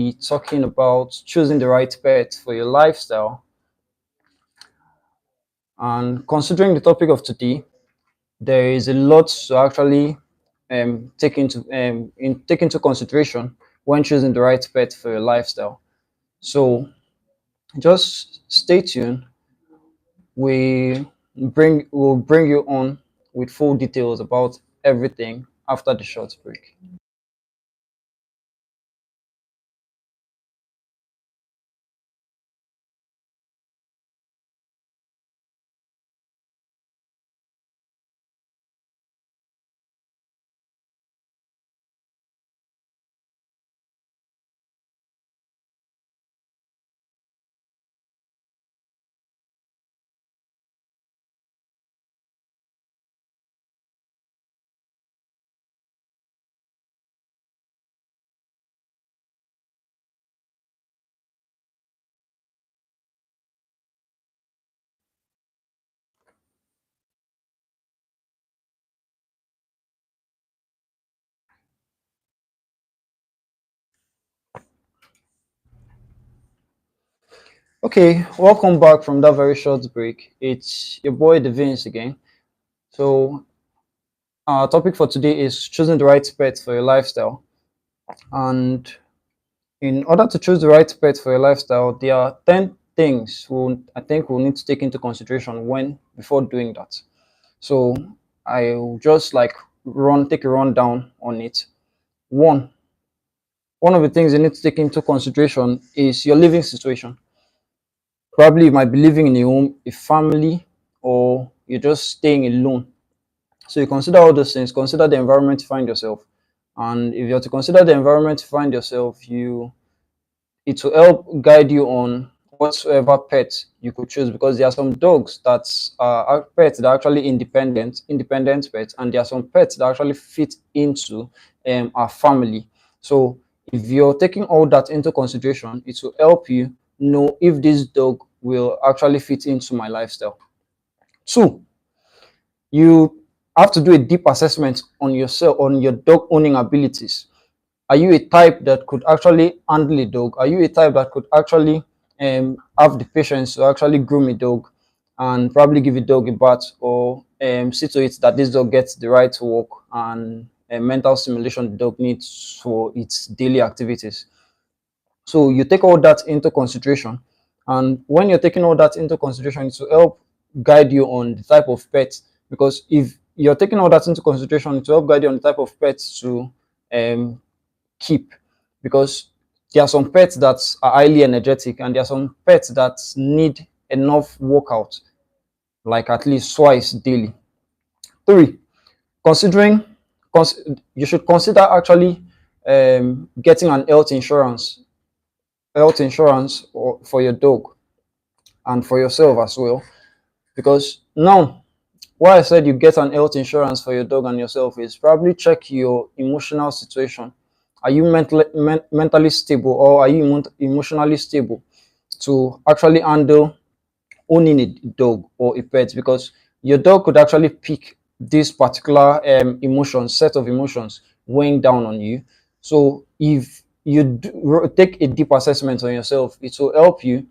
be talking about choosing the right pet for your lifestyle. And considering the topic of today, there is a lot to actually take into consideration when choosing the right pet for your lifestyle. So just stay tuned. We'll bring you on with full details about everything after the short break. Okay, welcome back from that very short break. It's your boy the Vince again. So our topic for today is choosing the right pet for your lifestyle. And in order to choose the right pet for your lifestyle, there are 10 things I think we'll need to take into consideration when before doing that. So I'll just like take a rundown on it. One, one of the things you need to take into consideration is your living situation. Probably you might be living in a home, a family, or you're just staying alone. So you consider all those things, consider the environment you find yourself. And if you're to consider the environment you find yourself, it will help guide you on whatsoever pet you could choose, because there are some dogs that are pets that are actually independent pets, and there are some pets that actually fit into our family. So if you're taking all that into consideration, it will help you know if this dog will actually fit into my lifestyle. Two, you have to do a deep assessment on yourself, on your dog owning abilities. Are you a type that could actually handle a dog? Are you a type that could actually have the patience to actually groom a dog and probably give a dog a bath, or see to it that this dog gets the right walk and mental stimulation the dog needs for its daily activities? So you take all that into consideration. And when you're taking all that into consideration, it will help guide you on the type of pet. Because if you're taking all that into consideration, it will help guide you on the type of pets to um, keep, because there are some pets that are highly energetic and there are some pets that need enough workout, like at least twice daily. Three, considering you should consider actually getting an health insurance for your dog and for yourself as well. Because now, why I said you get an health insurance for your dog and yourself is probably check your emotional situation. Are you mentally stable, or are you emotionally stable to actually handle owning a dog or a pet? Because your dog could actually pick this particular set of emotions weighing down on you. So if you take a deep assessment on yourself, it will help you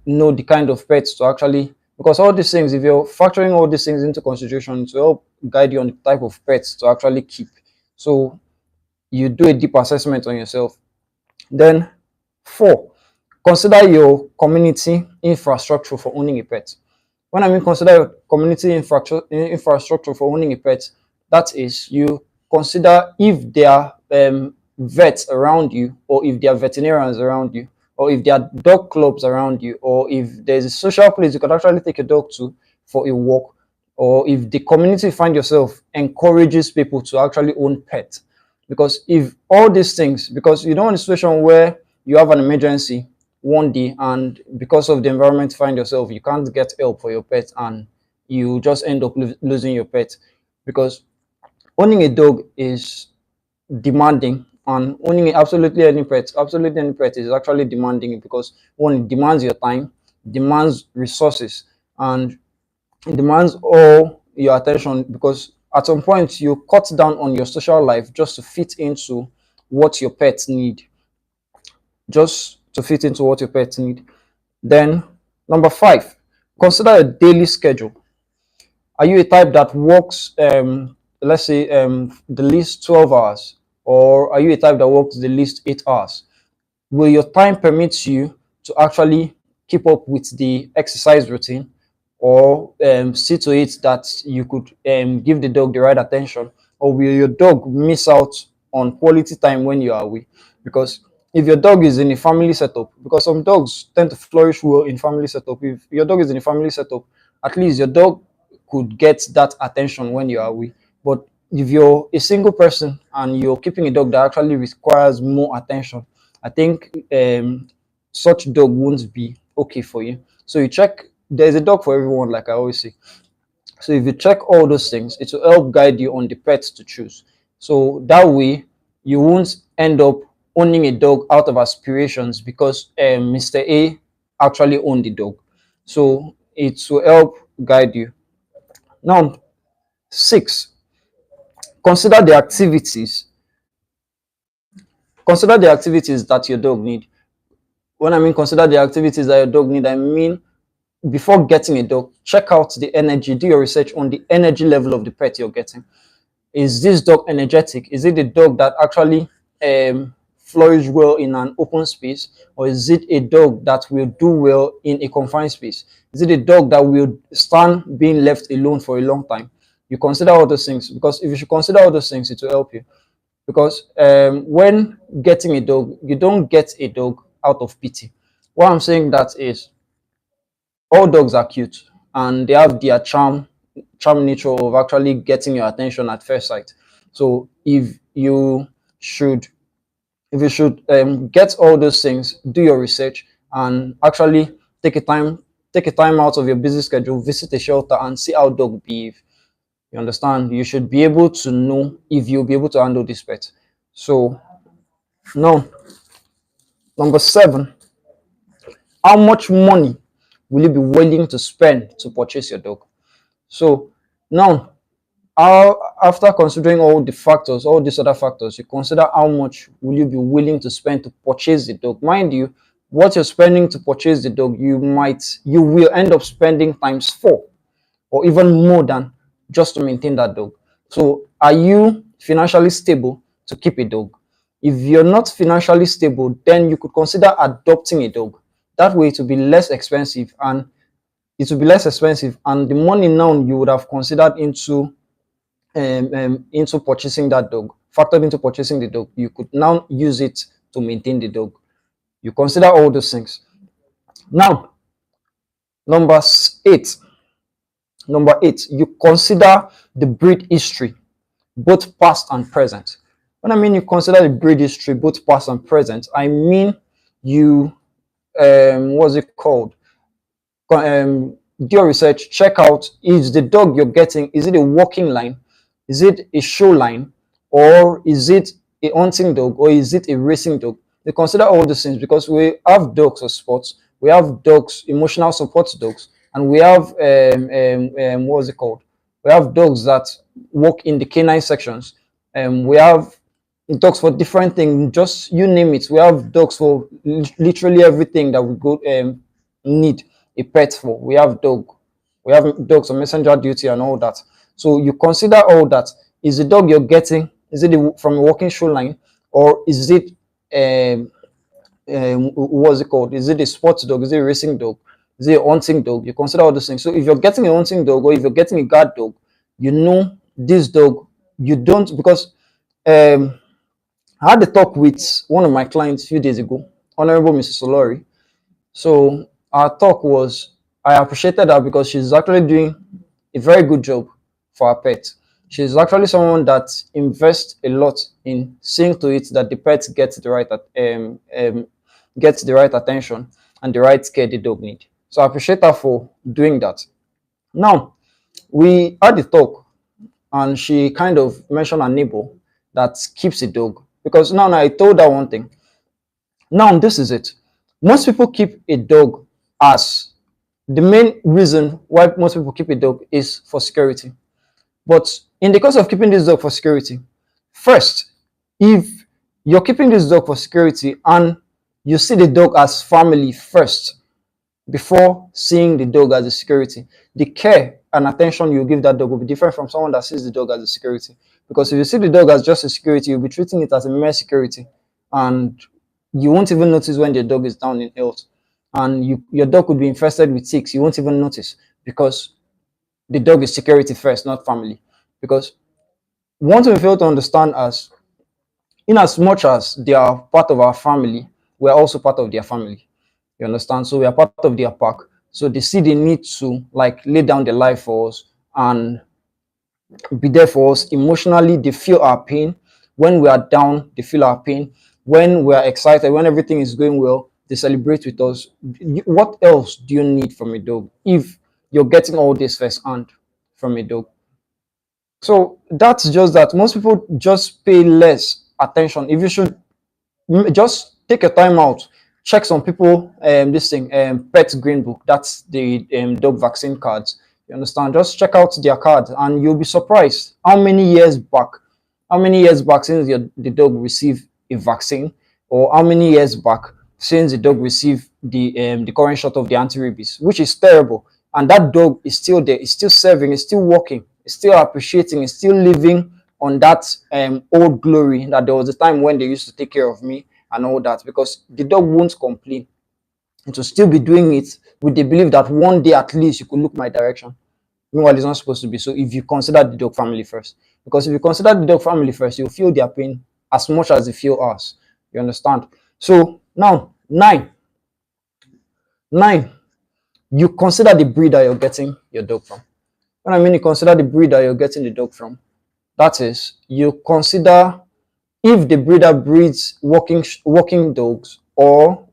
know the kind of pets to actually, because all these things, if you're factoring all these things into consideration, it will help guide you on the type of pets to actually keep. So you do a deep assessment on yourself. Then four, consider your community infrastructure for owning a pet. When I mean consider your community infrastructure for owning a pet, that is, you consider if there are vets around you, or if there are veterinarians around you, or if there are dog clubs around you, or if there's a social place you could actually take a dog to for a walk, or if the community you find yourself encourages people to actually own pets. Because if all these things, because you don't want a situation where you have an emergency one day, and because of the environment you find yourself, you can't get help for your pet, and you just end up losing your pet. Because owning a dog is demanding, and owning absolutely any pet is actually demanding, because one, it demands your time, demands resources, and it demands all your attention, because at some point you cut down on your social life just to fit into what your pets need. just to fit into what your pets need. Then, number five, consider a daily schedule. Are you a type that works, let's say, the least 12 hours, or are you a type that works the least 8 hours? Will your time permit you to actually keep up with the exercise routine, or see to it that you could give the dog the right attention, or will your dog miss out on quality time when you are away? Because if your dog is in a family setup, because some dogs tend to flourish well in family setup, if your dog is in a family setup, at least your dog could get that attention when you are away. But if you're a single person and you're keeping a dog that actually requires more attention, I think such dog won't be okay for you. So you check, there's a dog for everyone, like I always say. So if you check all those things, it will help guide you on the pets to choose. So that way, you won't end up owning a dog out of aspirations because Mr. A actually owned the dog. So it will help guide you. Now, six, consider the activities. Consider the activities that your dog need. When I mean consider the activities that your dog need, I mean before getting a dog, check out the energy, do your research on the energy level of the pet you're getting. Is this dog energetic? Is it a dog that actually flourish well in an open space, or is it a dog that will do well in a confined space? Is it a dog that will stand being left alone for a long time? You consider all those things, because if you should consider all those things, it will help you. Because when getting a dog, you don't get a dog out of pity. What I'm saying that is, all dogs are cute and they have their charm nature of actually getting your attention at first sight. So should if you should get all those things, do your research and actually take a time take a time out of your busy schedule, visit a shelter and see how dog behave. You understand? You should be able to know if you'll be able to handle this pet. So now, number seven, how much money will you be willing to spend to purchase your dog? So now, after considering all the factors, all these other factors, you consider how much will you be willing to spend to purchase the dog. Mind you, what you're spending to purchase the dog, you will end up spending times four or even more than just to maintain that dog. So are you financially stable to keep a dog? If you're not financially stable, then you could consider adopting a dog. That way it will be less expensive, and the money now you would have considered into purchasing that dog, factored into purchasing the dog, you could now use it to maintain the dog. You consider all those things. Now, number eight, you consider the breed history, both past and present. When I mean you consider the breed history, both past and present, I mean you, what's it called? Do your research, check out, is the dog you're getting, is it a walking line, is it a show line, or is it a hunting dog, or is it a racing dog? They consider all these things, because we have dogs for sports, we have dogs, emotional support dogs, and we have what's it called, we have dogs that work in the canine sections, and we have dogs for different things, just you name it. We have dogs for literally everything that we go need a pet for. We have dogs on messenger duty and all that. So you consider all that. Is the dog you're getting, is it from a walking show line, or is it what's it called? Is it a sports dog? Is it a racing dog? Is it a hunting dog? You consider all those things. So if you're getting a hunting dog, or if you're getting a guard dog, you know this dog, you don't, because I had a talk with one of my clients a few days ago, Honorable Mrs. Olori. So our talk was, I appreciated her because she's actually doing a very good job for her pet. She's actually someone that invests a lot in seeing to it that the pet gets the right attention and the right care the dog need. So I appreciate her for doing that. Now, we had the talk, and she kind of mentioned a neighbor that keeps a dog. Because now I told her one thing. Now this is it. Most people keep a dog as the main reason why most people keep a dog is for security. But in the course of keeping this dog for security, first, if you're keeping this dog for security and You see the dog as family first before seeing the dog as a security. The care and attention you give that dog will be different from someone that sees the dog as a security. Because if you see the dog as just a security, you'll be treating it as a mere security, and you won't even notice when the dog is down in health. And your dog could be infested with ticks. You won't even notice because the dog is security first, not family. Because one thing we fail to understand as in as much as they are part of our family, we are also part of their family. You understand? So we are part of their pack. So they see the need to like lay down their life for us and be there for us emotionally. They feel our pain. When we are down, they feel our pain. When we are excited, when everything is going well, they celebrate with us. What else do you need from a dog if you're getting all this firsthand from a dog? So that's just that. Most people just pay less attention. If you should just take a time out, check some people this thing pet green book, that's the dog vaccine cards, you understand, just check out their cards and you'll be surprised how many years back since the dog received a vaccine, or how many years back since the dog received the current shot of the anti-rabies, which is terrible, and that dog is still there, it's still serving, it's still working, it's still appreciating, it's still living on that old glory that there was a time when they used to take care of me and all that, because the dog won't complain. It will still be doing it with the belief that one day at least you could look my direction. Meanwhile, it's not supposed to be so if you consider the dog family first. Because if you consider the dog family first, you'll feel their pain as much as they feel ours. You understand? So now, nine, you consider the breed that you're getting your dog from. When I mean you consider the breed that you're getting the dog from, that is, you consider if the breeder breeds walking dogs or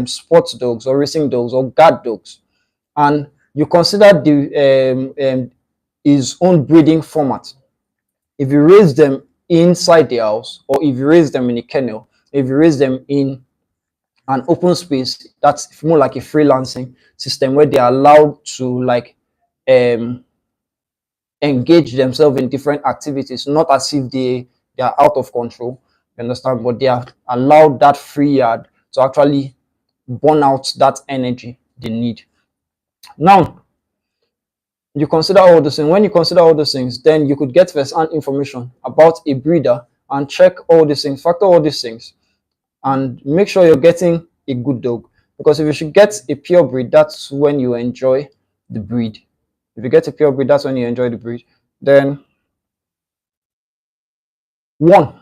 sports dogs or racing dogs or guard dogs, and you consider the his own breeding format. If you raise them inside the house, or if you raise them in a kennel, if you raise them in an open space, that's more like a freelancing system where they are allowed to like um engage themselves in different activities, not as if they are out of control. You understand? But they are allowed that free yard to actually burn out that energy they need. Now, you consider all those things. When you consider all those things, then you could get first-hand information about a breeder and check all these things, factor all these things, and make sure you're getting a good dog. Because if you should get a pure breed, that's when you enjoy the breed. If you get a pure breed, that's when you enjoy the breed. Then one,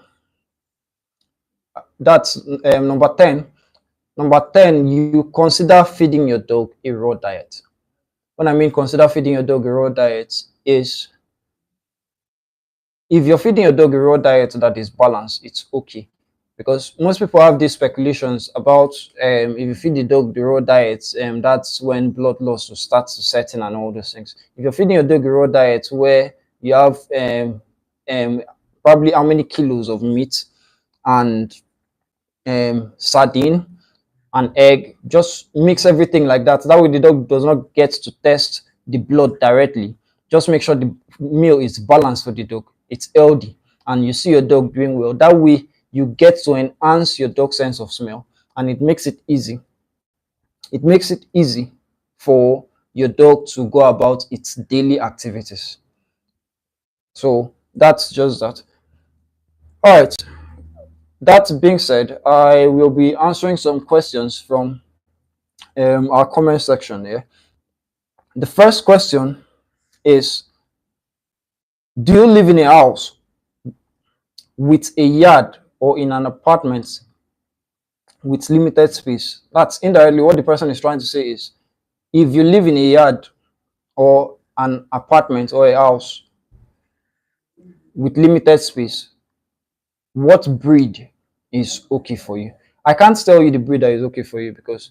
that's number 10. Number 10, you consider feeding your dog a raw diet. When I mean consider feeding your dog a raw diet is if you're feeding your dog a raw diet that is balanced, it's okay. Because most people have these speculations about if you feed the dog the raw diet, that's when blood loss will start to set in and all those things. If you're feeding your dog a raw diet where you have um, probably how many kilos of meat and sardine and egg, just mix everything like that. That way the dog does not get to test the blood directly. Just make sure the meal is balanced for the dog, it's healthy, and you see your dog doing well. That way you get to enhance your dog's sense of smell, and it makes it easy. It makes it easy for your dog to go about its daily activities. So that's just that. All right. That being said, I will be answering some questions from our comment section here. The first question is, do you live in a house with a yard or in an apartment with limited space? That's indirectly what the person is trying to say is, if you live in a yard or an apartment or a house with limited space, what breed is okay for you? I can't tell you the breed that is okay for you because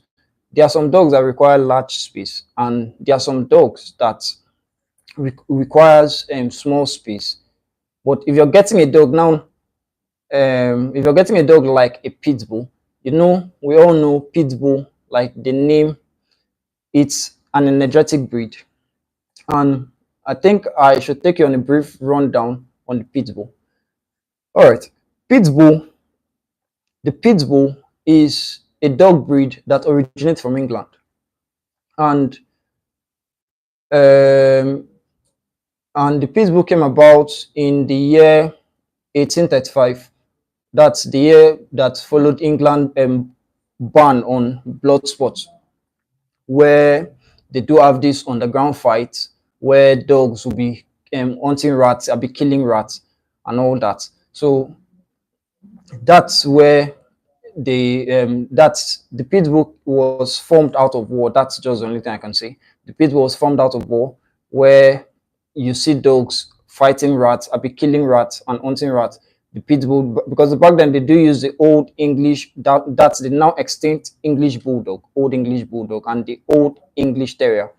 there are some dogs that require large space and there are some dogs that requires small space. But if you're getting a dog now, if you're getting a dog like a pit bull, you know, we all know pit bull, like the name, it's an energetic breed. And I think I should take you on a brief rundown on the pit bull. All right, pit bull, The Pitbull is a dog breed that originates from England, and um, the Pitbull came about in the year 1835. That's the year that followed England ban on blood sports, where they do have this underground fight where dogs will be hunting rats, will be killing rats, and all that. So that's where the Pitbull was formed out of war. That's just the only thing I can say. The Pitbull was formed out of war, where you see dogs fighting rats, be killing rats and hunting rats. The Pitbull, because back then they do use the old English, that's the now extinct English bulldog, old English bulldog, and the old English terrier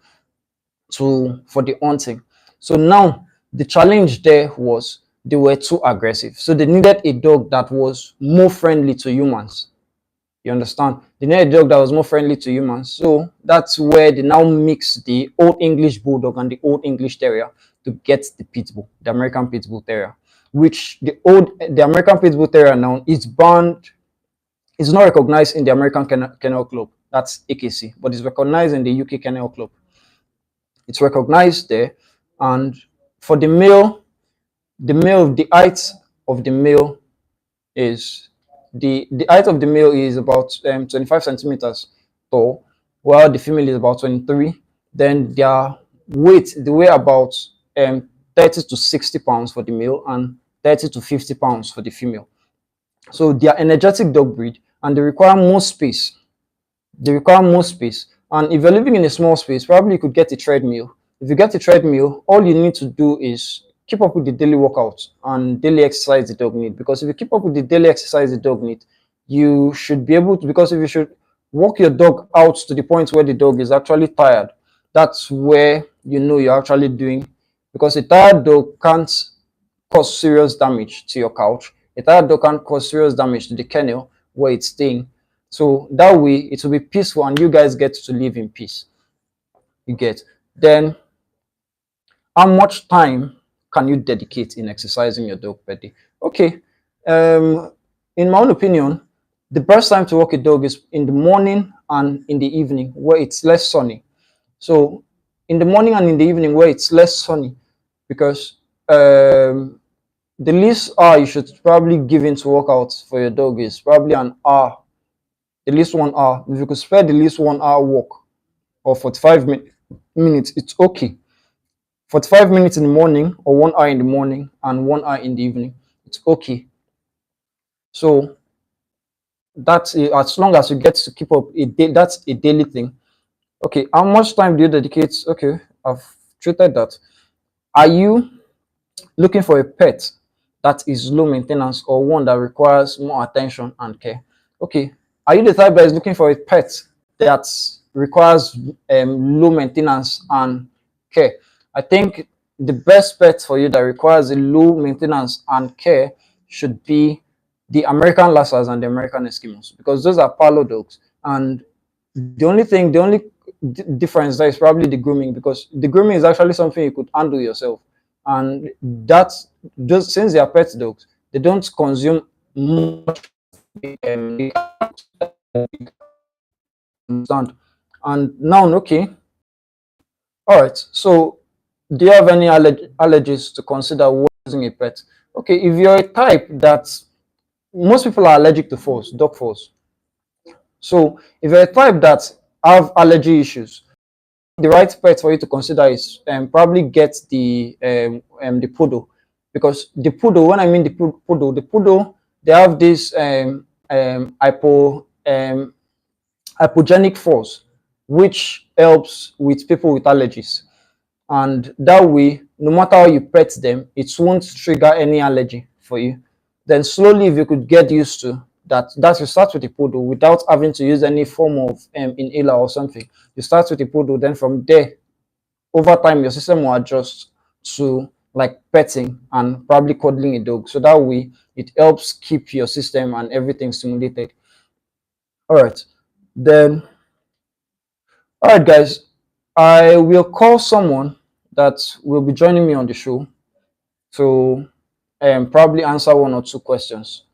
to for the hunting. So now the challenge there was they were too aggressive. So they needed a dog that was more friendly to humans. You understand? They needed a dog that was more friendly to humans. So that's where they now mix the old English bulldog and the old English terrier to get the pitbull, the American pitbull terrier, which the American pitbull terrier now is banned. It's not recognized in the American Kennel Club. That's AKC, but it's recognized in the UK Kennel Club. It's recognized there, and for the height of the male is the height of the male is about 25 centimeters tall, while the female is about 23. Then their weight, they weigh about 30 to 60 pounds for the male and 30 to 50 pounds for the female. So they are energetic dog breed, and they require more space. They require more space. And if you're living in a small space, probably you could get a treadmill. If you get a treadmill, all you need to do is keep up with the daily workouts and daily exercise the dog need. Because if you keep up with the daily exercise the dog need, you should be able to, because if you should walk your dog out to the point where the dog is actually tired, that's where you know you're actually doing, because a tired dog can't cause serious damage to your couch. A tired dog can't cause serious damage to the kennel where it's staying. So that way it will be peaceful and you guys get to live in peace. You get. Then how much time can you dedicate in exercising your dog per day? Okay. In my own opinion, the best time to walk a dog is in the morning and in the evening where it's less sunny. So in the morning and in the evening where it's less sunny, because the least hour you should probably give in to workout for your dog is probably an hour, at least 1 hour. If you could spare the least 1 hour walk or 45 minutes, it's okay. 45 minutes in the morning or 1 hour in the morning and 1 hour in the evening, it's okay. So that's it. As long as you get to keep up a day, that's a daily thing. Okay, how much time do you dedicate? Okay, I've treated that. Are you looking for a pet that is low maintenance or one that requires more attention and care? Okay, are you the type that is looking for a pet that requires low maintenance and care? I think the best pet for you that requires a low maintenance and care should be the American Lhasas and the American Eskimos, because those are parlor dogs. And the only difference there is probably the grooming, because the grooming is actually something you could handle yourself. And that's just, since they are pet dogs, they don't consume much. Understand? And now, okay, all right. So, do you have any allergies to consider when using a pet? Okay, if you're a type that most people are allergic to furs, dog furs. So, if you're a type that have allergy issues, the right pet for you to consider is probably get the poodle, because the poodle, when I mean the poodle, they have this hypogenic force, which helps with people with allergies, and that way, no matter how you pet them, it won't trigger any allergy for you. Then slowly, if you could get used to that, you start with the poodle without having to use any form of inhaler or something. You start with the poodle, then from there, over time, your system will adjust to like petting and probably cuddling a dog. So that way, it helps keep your system and everything stimulated. All right, then, all right, guys, I will call someone that will be joining me on the show to probably answer one or two questions.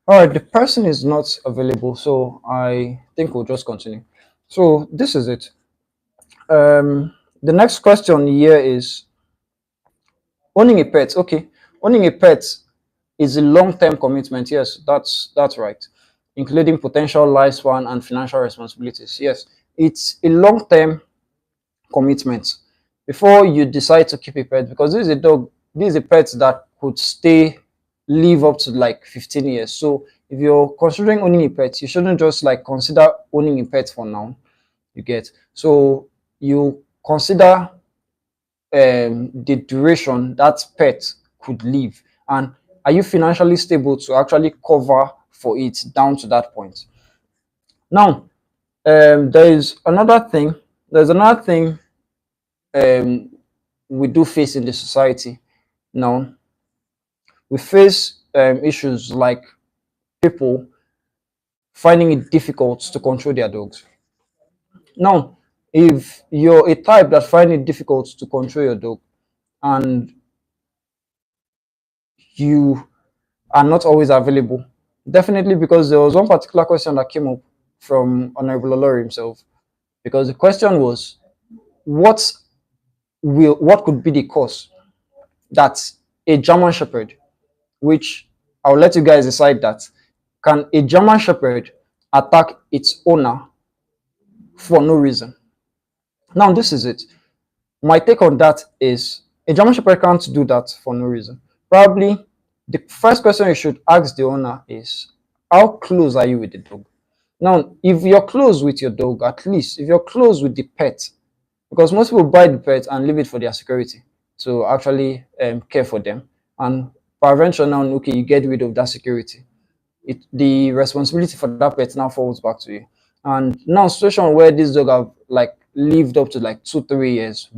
All right, the person is not available, so I think we'll just continue. So this is it. The next question here is owning a pet. Okay, owning a pet is a long-term commitment. Yes, that's right, including potential lifespan and financial responsibilities. Yes, it's a long-term commitment before you decide to keep a pet, because this is a dog, this is a pet that could stay, live up to like 15 years. So if you're considering owning a pet, you shouldn't just like consider owning a pet for now. You get, so you consider the duration that pet could live, and are you financially stable to actually cover for it down to that point. Now, there is another thing. There's another thing um, we do face in the society now. We face issues like people finding it difficult to control their dogs. Now, if you're a type that find it difficult to control your dog and you are not always available, definitely, because there was one particular question that came up from Honorable Olori himself, because the question was, what what could be the cause that a German Shepherd, which I'll let you guys decide that, can a German Shepherd attack its owner for no reason? Now, this is it. My take on that is a German Shepherd can't do that for no reason. Probably the first question you should ask the owner is, how close are you with the dog? Now, if you're close with your dog, at least if you're close with the pet, because most people buy the pet and leave it for their security to actually care for them, and peradventure now, okay, you get rid of that security, the responsibility for that pet now falls back to you. And now situation where this dog have like lived up to like 2 3 years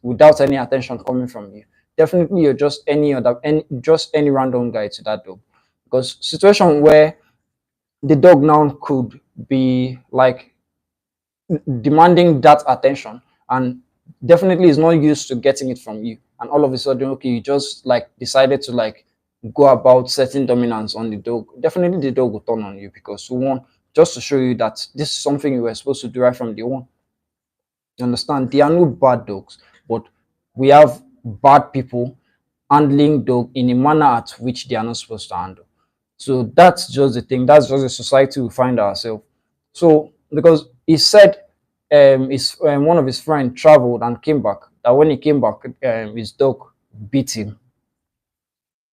without any attention coming from you, definitely you're just any random guy to that dog. Because situation where the dog now could be like demanding that attention, and definitely is not used to getting it from you, and all of a sudden, okay, you just like decided to like go about setting dominance on the dog, definitely the dog will turn on you, because one, just to show you that this is something you were supposed to do right from the one. You understand? There are no bad dogs, but we have bad people handling dog in a manner at which they are not supposed to handle. So that's just the thing. That's just the society we find ourselves. So because he said, one of his friends traveled and came back. That when he came back, his dog beat him.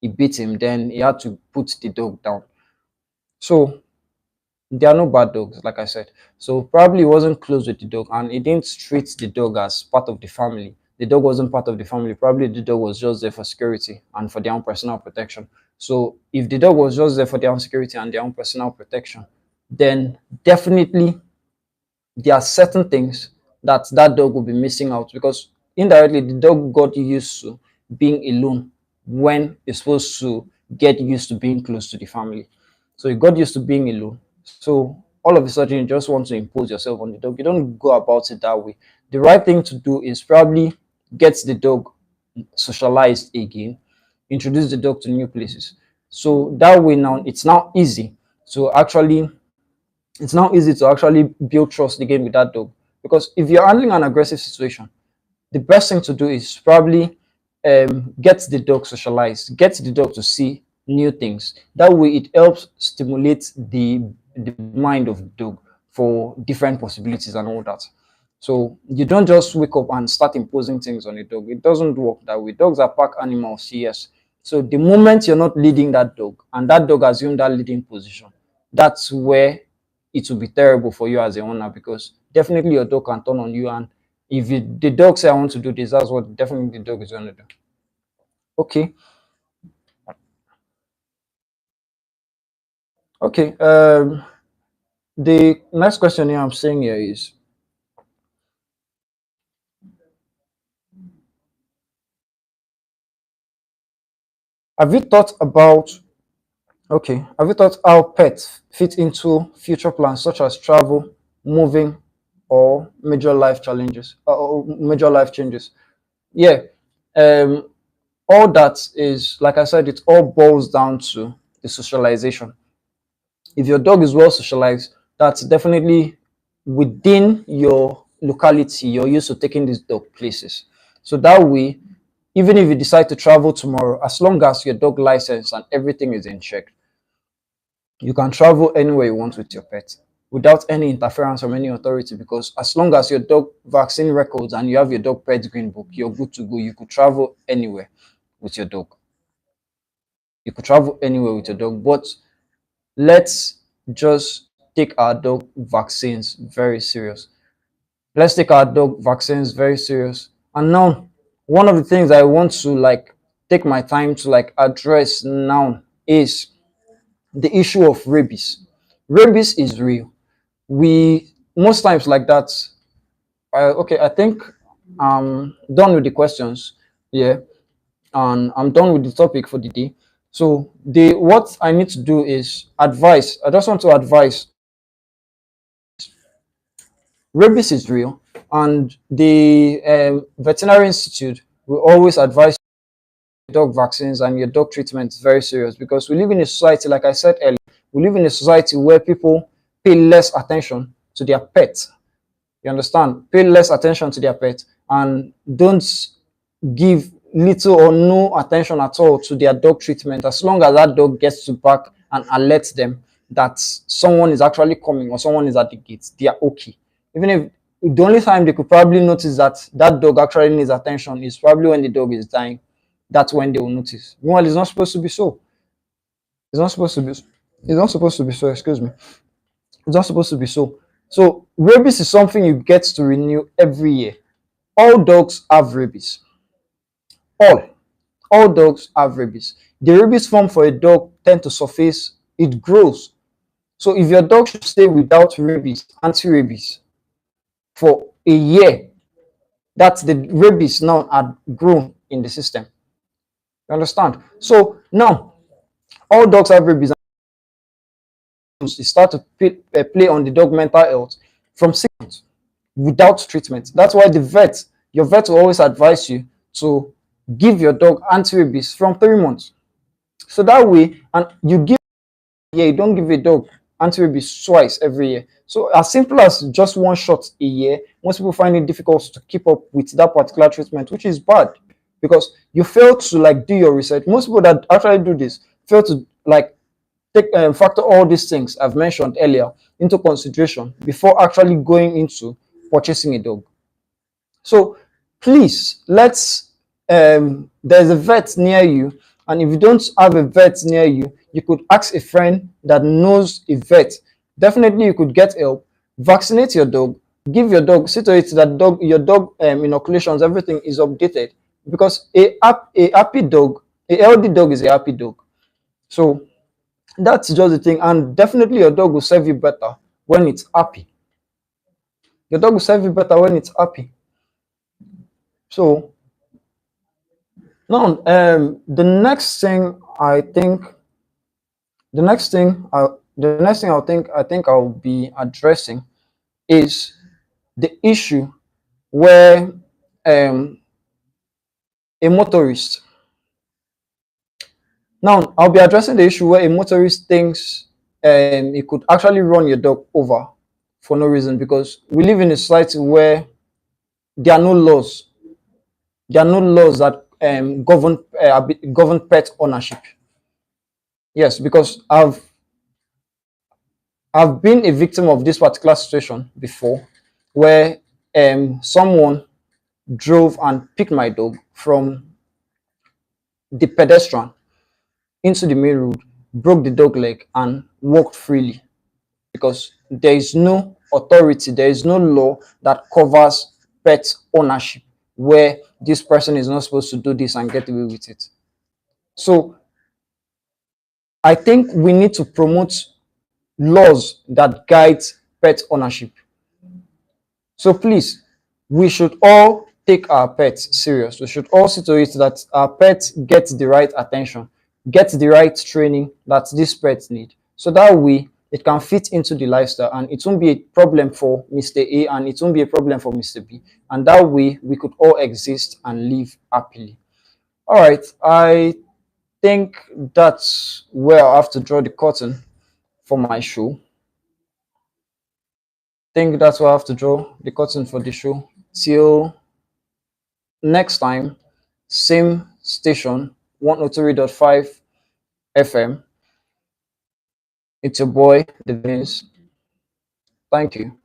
He beat him. Then he had to put the dog down. So there are no bad dogs, like I said. So probably he wasn't close with the dog, and he didn't treat the dog as part of the family. The dog wasn't part of the family. Probably the dog was just there for security and for their own personal protection. So if the dog was just there for their own security and their own personal protection, then definitely there are certain things that that dog will be missing out, because indirectly the dog got used to being alone when it's supposed to get used to being close to the family. So you got used to being alone. So all of a sudden you just want to impose yourself on the dog. You don't go about it that way. The right thing to do is probably get the dog socialized again, introduce the dog to new places. So that way now it's now easy to actually build trust again with that dog. Because if you're handling an aggressive situation, the best thing to do is probably get the dog socialized, get the dog to see new things. That way, it helps stimulate the mind of the dog for different possibilities and all that. So you don't just wake up and start imposing things on a dog. It doesn't work that way. Dogs are pack animals, yes. So the moment you're not leading that dog and that dog assumes that leading position, that's where it will be terrible for you as a owner, because definitely your dog can turn on you. And if the dog say I want to do this, that's what definitely the dog is going to do. Okay. Okay. The next question here I'm saying here is, have you thought about okay, have you thought how pets fit into future plans such as travel, moving, or major life challenges, or major life changes? Yeah. Um, all that is, like I said, it all boils down to the socialization. If your dog is well socialized, that's definitely within your locality, you're used to taking this dog places. So that way, even if you decide to travel tomorrow, as long as your dog license and everything is in check, you can travel anywhere you want with your pet without any interference from any authority, because as long as your dog vaccine records and you have your dog pet green book, you're good to go. You could travel anywhere with your dog. You could travel anywhere with your dog, but let's just take our dog vaccines very serious. Let's take our dog vaccines very serious. And now, one of the things I want to like take my time to like address now is the issue of rabies. Rabies is real. We most times like that. Okay, I think I'm done with the questions. Yeah, and I'm done with the topic for the day. So the what I need to do is advise. I just want to advise. Rabies is real, and the veterinary institute will always advise dog vaccines and your dog treatment is very serious, because we live in a society, like I said earlier, we live in a society where people pay less attention to their pets. You understand? Pay less attention to their pet and don't give little or no attention at all to their dog treatment. As long as that dog gets to bark and alerts them that someone is actually coming or someone is at the gate, they are okay. Even if the only time they could probably notice that that dog actually needs attention is probably when the dog is dying. That's when they will notice. Meanwhile, it's not supposed to be so. It's not supposed to be. It's not supposed to be so. Excuse me. It's not supposed to be so. So rabies is something you get to renew every year. All dogs have rabies. All. All dogs have rabies. The rabies form for a dog tend to surface, it grows. So if your dog should stay without rabies, anti-rabies, for a year, that's the rabies now had grown in the system. You understand? So now all dogs have rabies. It start to play on the dog mental health from 6 months without treatment. That's why your vet will always advise you to give your dog anti-rabies from 3 months. So that way, and you give, yeah, you don't give a dog anti-rabies twice every year. So as simple as just one shot a year, most people find it difficult to keep up with that particular treatment, which is bad because you fail to like do your research. Most people that actually do this fail to like take factor all these things I've mentioned earlier into consideration before actually going into purchasing a dog. So please, there's a vet near you, and if you don't have a vet near you, you could ask a friend that knows a vet. Definitely, you could get help. Vaccinate your dog. Give your dog, see to it that your dog inoculations, everything is updated. Because a happy dog, a healthy dog is a happy dog. So that's just the thing, and definitely your dog will serve you better when it's happy. Your dog will serve you better when it's happy. So now, the next thing, I think I'll be addressing is the issue where um, a motorist. Now, I'll be addressing the issue where a motorist thinks he could actually run your dog over for no reason, because we live in a society where there are no laws. There are no laws that govern pet ownership. Yes, because I've been a victim of this particular situation before, where someone drove and picked my dog from the pedestrian into the main road, broke the dog leg, and walked freely, because there is no authority, there is no law that covers pet ownership where this person is not supposed to do this and get away with it. So I think we need to promote laws that guide pet ownership. So please, we should all take our pets serious. We should all see to it that our pets get the right attention, get the right training that these pets need. So that way it can fit into the lifestyle and it won't be a problem for Mr. A and it won't be a problem for Mr. B. And that way we could all exist and live happily. All right, I think that's where I have to draw the curtain for my show. Think that's where I have to draw the curtain for the show. Till next time, same station, 103.5 FM. It's your boy, The Vince. Thank you.